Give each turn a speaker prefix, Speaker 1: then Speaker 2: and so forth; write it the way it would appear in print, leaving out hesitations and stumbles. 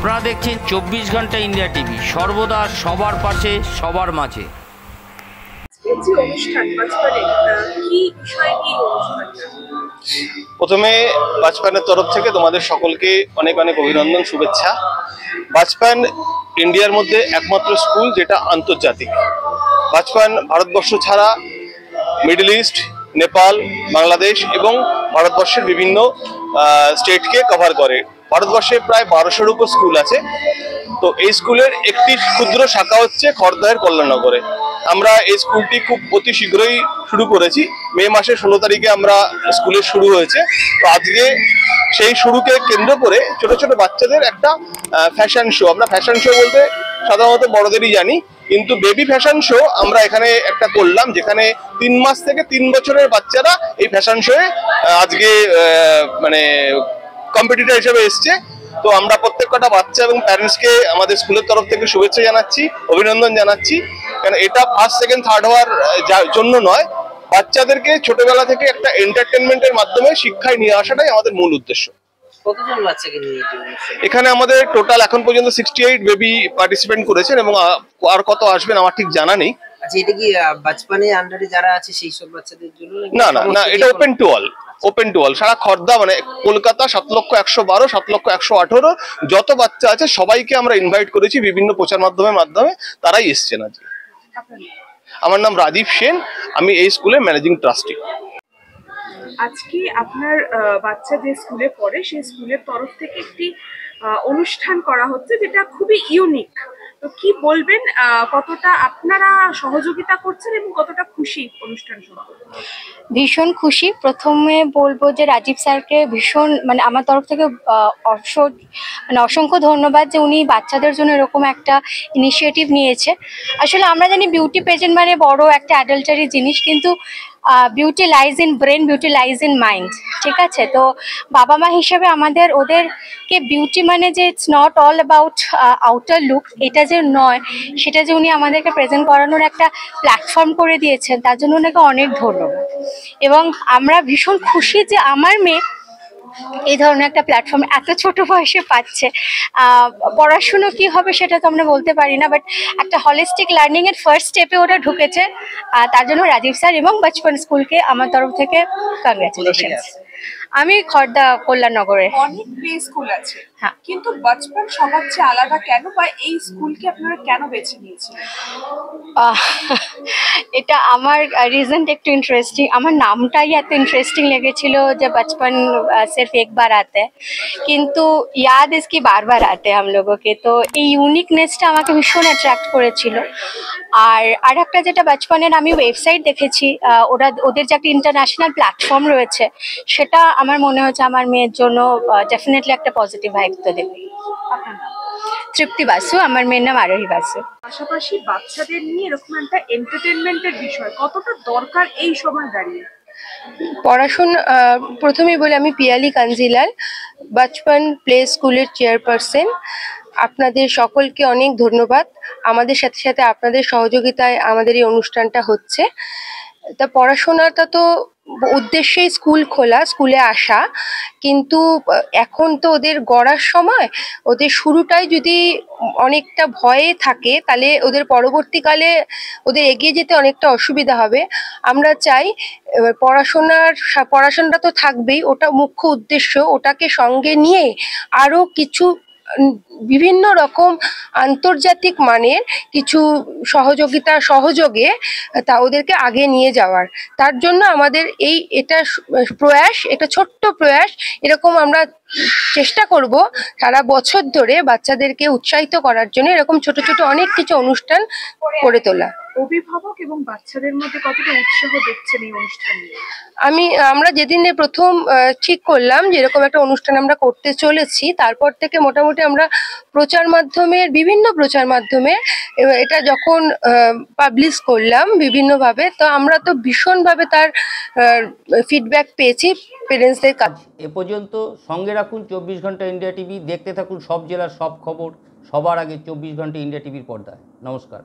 Speaker 1: আপনারা দেখছেন 24 ঘন্টা ইন্ডিয়া টিভি, সর্বদা সবার পাশে সবার মাঝে।
Speaker 2: প্রথমে বাচপানের তরফ থেকে তোমাদের সকলকে অনেক অনেক অভিনন্দন, শুভেচ্ছা। বাচপান ইন্ডিয়ার মধ্যে একমাত্র স্কুল যেটা আন্তর্জাতিক। বাচপান ভারতবর্ষ ছাড়া মিডল ইস্ট, নেপাল, বাংলাদেশ এবং ভারতবর্ষের বিভিন্ন স্টেটকে কভার করে। ভারতবর্ষে প্রায় 1200-এর উপর স্কুল আছে। তো এই স্কুলের একটি ক্ষুদ্র শাখা হচ্ছে খড়দহের কল্যাণনগরে। আমরা এই স্কুলটি খুব অতি শীঘ্রই শুরু করেছি। মে মাসের 16 তারিখে আমরা স্কুলের শুরু হয়েছে। তো আজকে সেই শুরুকে কেন্দ্র করে ছোট ছোট বাচ্চাদের একটা ফ্যাশন শো, আমরা ফ্যাশন শো বলতে সাধারণত বড়দেরই জানি, কিন্তু বেবি ফ্যাশন শো আমরা এখানে একটা করলাম, যেখানে 3 মাস থেকে 3 বছরের বাচ্চারা এই ফ্যাশন শোয়ে আজকে মানে কম্পিটিটর হিসেবে এসছে। তো আমরা প্রত্যেকটা বাচ্চা এবং প্যারেন্টসকে আমাদের স্কুলের তরফ থেকে শুভেচ্ছা জানাচ্ছি, অভিনন্দন জানাচ্ছি। কারণ এটা ফার্স্ট, সেকেন্ড, থার্ড হওয়ার জন্য নয়, বাচ্চাদেরকে ছোটবেলা থেকে একটা এন্টারটেনমেন্টের মাধ্যমে শিক্ষায় নিয়ে আসাটাই আমাদের মূল উদ্দেশ্য।
Speaker 3: কতজন বাচ্চাকে নিয়ে
Speaker 2: এখানে আমাদের টোটাল এখন পর্যন্ত 68 বেবি পার্টিসিপেন্ট করেছেন এবং আর কত আসবেন আমার ঠিক জানা নেই।
Speaker 3: আচ্ছা, এটা কি বাচপানের আন্ডারে যারা আছে সেই সব বাচ্চাদের জন্য?
Speaker 2: না না না, এটা open to all. Open to all, সারা খর্দা মানে কলকাতা 7,112, 7,118 যত বাচ্চা আছে সবাইকে আমরা ইনভাইট করেছি বিভিন্ন প্রচার মাধ্যমে তারাই এসছেন আজকে। আমার নাম রাজীব সেন, আমি এই স্কুলের ম্যানেজিং ট্রাস্টি।
Speaker 4: আজকে আপনার বাচ্চা যে স্কুলে পড়ে সেই স্কুলের তরফ থেকে একটি অনুষ্ঠান করা হচ্ছে যেটা খুবই ইউনিক। তো কি বলবেন, কতটা আপনারা সহযোগিতা করছেন এবং কতটা খুশি অনুষ্ঠান সম্পর্কে?
Speaker 5: ভীষণ খুশি। প্রথমে বলবো যে রাজীব স্যারকে ভীষণ মানে আমার তরফ থেকে অসংখ্য ধন্যবাদ যে উনি বাচ্চাদের জন্য এরকম একটা ইনিশিয়েটিভ নিয়েছে। আসলে আমরা জানি বিউটি পেজেন্ট মানে বড় একটা অ্যাডাল্টারি জিনিস, কিন্তু beauty lies in brain, beauty lies in mind. ঠিক আছে, তো বাবা মা হিসেবে আমাদের ওদেরকে বিউটি মানে যে it's not all about outer look, এটা যে নয়, সেটা যে উনি আমাদেরকে প্রেজেন্ট করানোর একটা প্ল্যাটফর্ম করে দিয়েছেন, তার জন্য ওনাকে অনেক ধন্যবাদ। এবং আমরা ভীষণ খুশি যে আমার মেয়ে এই ধরনের একটা প্ল্যাটফর্ম এত ছোট বয়সে পাচ্ছে। পড়াশুনো কি হবে সেটা তো আমরা বলতে পারি না, বাট একটা হলিস্টিক লার্নিং এর ফার্স্ট স্টেপে ওরা ঢুকেছে। তার জন্য রাজীব স্যার এবং বাচপান স্কুলকে আমার তরফ থেকে কংগ্রাচুলেশন। আমি খড়দা কল্যাণনগরে।
Speaker 4: অনেক প্লে স্কুল আছে, হ্যাঁ, কিন্তু বাচপান সবার চেয়ে আলাদা কেন, বা এই স্কুলকে আপনারা কেন বেছে নিয়েছিলেন?
Speaker 5: এটা আমার রিজনটা একটু ইন্টারেস্টিং। আমার নামটাই এত ইন্টারেস্টিং লেগেছিল যে বাচপান सिर्फ एक बार आते हैं কিন্তু याद इसकी बार बार आते हैं हम लोगों के। তো এই ইউনিকনেসটা আমাকে ভীষণ অ্যাট্রাক্ট করেছিল। আর একটা যেটা বাচপানের আমি ওয়েবসাইট দেখেছি, ওদের যে একটা ইন্টারন্যাশনাল প্ল্যাটফর্ম রয়েছে, সেটা আমার মনে হচ্ছে আমার মেয়ের জন্য ডেফিনেটলি একটা পজিটিভ ভাইব তো দেবে। তৃপ্তি বাসু, আমার মেয়ের নাম আরোহী বাসু।
Speaker 4: পাশাপাশি বাচ্চাদের নিয়ে এরকম একটা এন্টারটেনমেন্টের বিষয় কতটা দরকার এই সময় দাঁড়িয়ে?
Speaker 6: পড়াশোনা প্রথমেই বলি, আমি পিয়ালি কাঞ্জিলাল, বাচপান প্লে স্কুলের চেয়ারপারসন। আপনাদের সকলকে অনেক ধন্যবাদ। আমাদের সাথে সাথে আপনাদের সহযোগিতায় আমাদের এই অনুষ্ঠানটা হচ্ছে। তা পড়াশোনাটা তো উদ্দেশ্যেই স্কুল খোলা, স্কুলে আসা, কিন্তু এখন তো ওদের গড়ার সময়, ওদের শুরুটাই যদি অনেকটা ভয়ে থাকে তাহলে ওদের পরবর্তীকালে ওদের এগিয়ে যেতে অনেকটা অসুবিধা হবে। আমরা চাই পড়াশোনাটা তো থাকবেই, ওটা মুখ্য উদ্দেশ্য, ওটাকে সঙ্গে নিয়ে আরও কিছু বিভিন্ন রকম আন্তর্জাতিক মানের কিছু সহযোগে তা ওদেরকে আগে নিয়ে যাওয়ার। তার জন্য আমাদের এটা প্রয়াস, একটা ছোট্ট প্রয়াস, এরকম আমরা চেষ্টা করব সারা বছর ধরে বাচ্চাদেরকে উৎসাহিত করার জন্য এরকম ছোট ছোট অনেক কিছু অনুষ্ঠান করে তোলা।
Speaker 4: অভিভাবক এবং বাচ্চাদের মধ্যে কতটা উৎসাহ দেখছেন এই অনুষ্ঠান নিয়ে?
Speaker 6: আমরা যেদিনে প্রথম ঠিক করলাম যে এরকম একটা অনুষ্ঠান আমরা করতে চলেছি, তারপর থেকে মোটামুটি আমরা বিভিন্ন প্রচার মাধ্যমে এটা যখন পাবলিশ করলাম বিভিন্নভাবে, তো আমরা তো ভীষণভাবে তার ফিডব্যাক পেয়েছি পেরেন্টসদের কাছে।
Speaker 1: এ পর্যন্ত সঙ্গে রাখুন 24 ঘন্টা ইন্ডিয়া টিভি, দেখতে থাকুন সব জেলার সব খবর সবার আগে 24 ঘন্টা ইন্ডিয়া টিভির পর্দায়। নমস্কার।